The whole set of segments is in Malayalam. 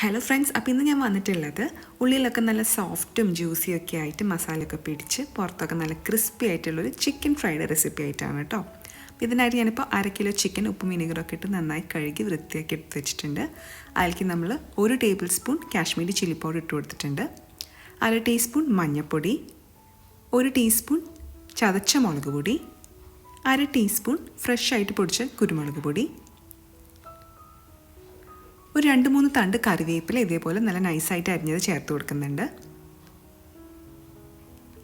ഹലോ ഫ്രണ്ട്സ്, അപ്പോൾ ഇന്ന് ഞാൻ വന്നിട്ടുള്ളത് ഉള്ളിലൊക്കെ നല്ല സോഫ്റ്റും ജ്യൂസിയും ഒക്കെ ആയിട്ട് മസാലയൊക്കെ പിടിച്ച് പുറത്തൊക്കെ നല്ല ക്രിസ്പി ആയിട്ടുള്ളൊരു ചിക്കൻ ഫ്രൈഡ് റെസിപ്പി ആയിട്ടാണ് കേട്ടോ. അപ്പോൾ ഇതിനായിട്ട് ഞാനിപ്പോൾ 1/2 കിലോ ചിക്കൻ ഉപ്പും വിനീഗറൊക്കെ ഇട്ട് നന്നായി കഴുകി വൃത്തിയാക്കി എടുത്ത് വെച്ചിട്ടുണ്ട്. അതിലേക്ക് നമ്മൾ 1 table spoon Kashmiri chilli powder ഇട്ട് കൊടുത്തിട്ടുണ്ട്, 1/2 ടീസ്പൂൺ മഞ്ഞൾപ്പൊടി, 1 ടീസ്പൂൺ ചതച്ച മുളക് പൊടി, 1/2 ടീസ്പൂൺ ഫ്രഷ് ആയിട്ട് പൊടിച്ച കുരുമുളക് പൊടി, ഒരു 2-3 തണ്ട് കറിവേപ്പില ഇതേപോലെ നല്ല നൈസായിട്ട് അരിഞ്ഞത് ചേർത്ത് കൊടുക്കുന്നുണ്ട്,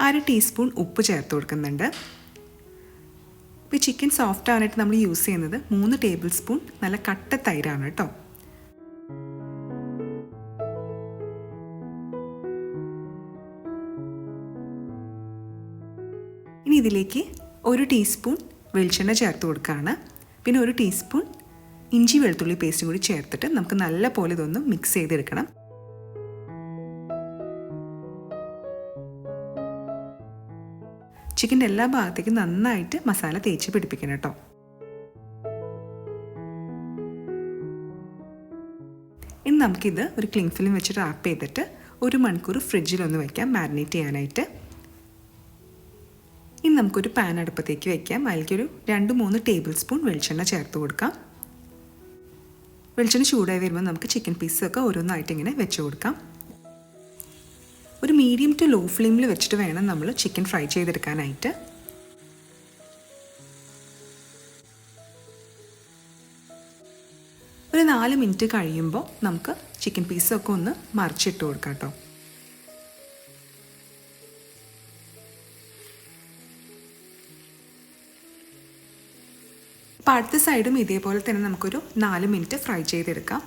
1/2 ടീസ്പൂൺ ഉപ്പ് ചേർത്ത് കൊടുക്കുന്നുണ്ട്. ഇപ്പോൾ ചിക്കൻ സോഫ്റ്റ് ആവാനായിട്ട് നമ്മൾ യൂസ് ചെയ്യുന്നത് 3 ടേബിൾ സ്പൂൺ നല്ല കട്ട തൈരാണ് കേട്ടോ. ഇനി ഇതിലേക്ക് 1 ടീസ്പൂൺ വെളിച്ചെണ്ണ ചേർത്ത് കൊടുക്കുകയാണ്. പിന്നെ 1 ടീസ്പൂൺ ഇഞ്ചി വെളുത്തുള്ളി പേസ്റ്റും കൂടി ചേർത്തിട്ട് നമുക്ക് നല്ല പോലെ ഇതൊന്ന് മിക്സ് ചെയ്തെടുക്കണം. ചിക്കൻ്റെ എല്ലാ ഭാഗത്തേക്കും നന്നായിട്ട് മസാല തേച്ച് പിടിപ്പിക്കണം കേട്ടോ. ഇനി നമുക്കിത് ഒരു ക്ലിംഗ് ഫിലിം വെച്ച് റാപ്പ് ചെയ്തിട്ട് 1 മണിക്കൂർ ഫ്രിഡ്ജിലൊന്ന് വയ്ക്കാം മാരിനേറ്റ് ചെയ്യാനായിട്ട്. ഇനി നമുക്കൊരു പാൻ അടുപ്പത്തേക്ക് വയ്ക്കാം. അതിലേക്കൊരു 2-3 ടേബിൾ സ്പൂൺ വെളിച്ചെണ്ണ ചേർത്ത് കൊടുക്കാം. വെളിച്ചെണ്ണ ചൂടായി വരുമ്പോൾ നമുക്ക് ചിക്കൻ പീസൊക്കെ ഓരോന്നായിട്ട് ഇങ്ങനെ വെച്ച് കൊടുക്കാം. ഒരു മീഡിയം ടു ലോ ഫ്ലെയിമിൽ വെച്ചിട്ട് വേണം നമ്മൾ ചിക്കൻ ഫ്രൈ ചെയ്തെടുക്കാനായിട്ട്. ഒരു 4 മിനിറ്റ് കഴിയുമ്പോൾ നമുക്ക് ചിക്കൻ പീസൊക്കെ ഒന്ന് മറിച്ചിട്ട് കൊടുക്കാം കേട്ടോ. അപ്പോൾ അടുത്ത സൈഡും ഇതേപോലെ തന്നെ നമുക്കൊരു 4 മിനിറ്റ് ഫ്രൈ ചെയ്തെടുക്കാം.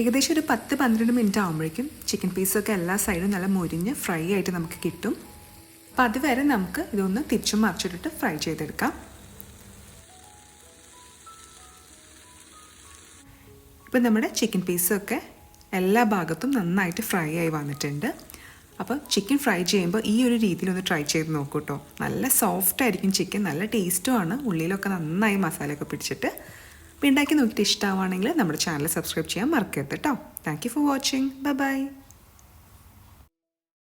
ഏകദേശം ഒരു 10-12 മിനിറ്റ് ആകുമ്പോഴേക്കും ചിക്കൻ പീസൊക്കെ എല്ലാ സൈഡും നല്ല മുരിഞ്ഞ് ഫ്രൈ ആയിട്ട് നമുക്ക് കിട്ടും. അപ്പോൾ അതുവരെ നമുക്ക് ഇതൊന്ന് തിരിച്ചും മറിച്ചിട്ടിട്ട് ഫ്രൈ ചെയ്തെടുക്കാം. ഇപ്പോൾ നമ്മുടെ ചിക്കൻ പീസൊക്കെ എല്ലാ ഭാഗത്തും നന്നായിട്ട് ഫ്രൈ ആയി വന്നിട്ടുണ്ട്. അപ്പോൾ ചിക്കൻ ഫ്രൈ ചെയ്യുമ്പോൾ ഈ ഒരു രീതിയിലൊന്ന് ട്രൈ ചെയ്ത് നോക്കൂ കേട്ടോ. നല്ല സോഫ്റ്റ് ആയിരിക്കും ചിക്കൻ, നല്ല ടേസ്റ്റുമാണ്, ഉള്ളിലൊക്കെ നന്നായി മസാലയൊക്കെ പിടിച്ചിട്ട്. അപ്പോൾ ഉണ്ടാക്കി നോക്കിയിട്ട് ഇഷ്ടമാവുകയാണെങ്കിൽ നമ്മുടെ ചാനൽ സബ്സ്ക്രൈബ് ചെയ്യാൻ മറക്കരുത് കേട്ടോ. Thank you for watching. By.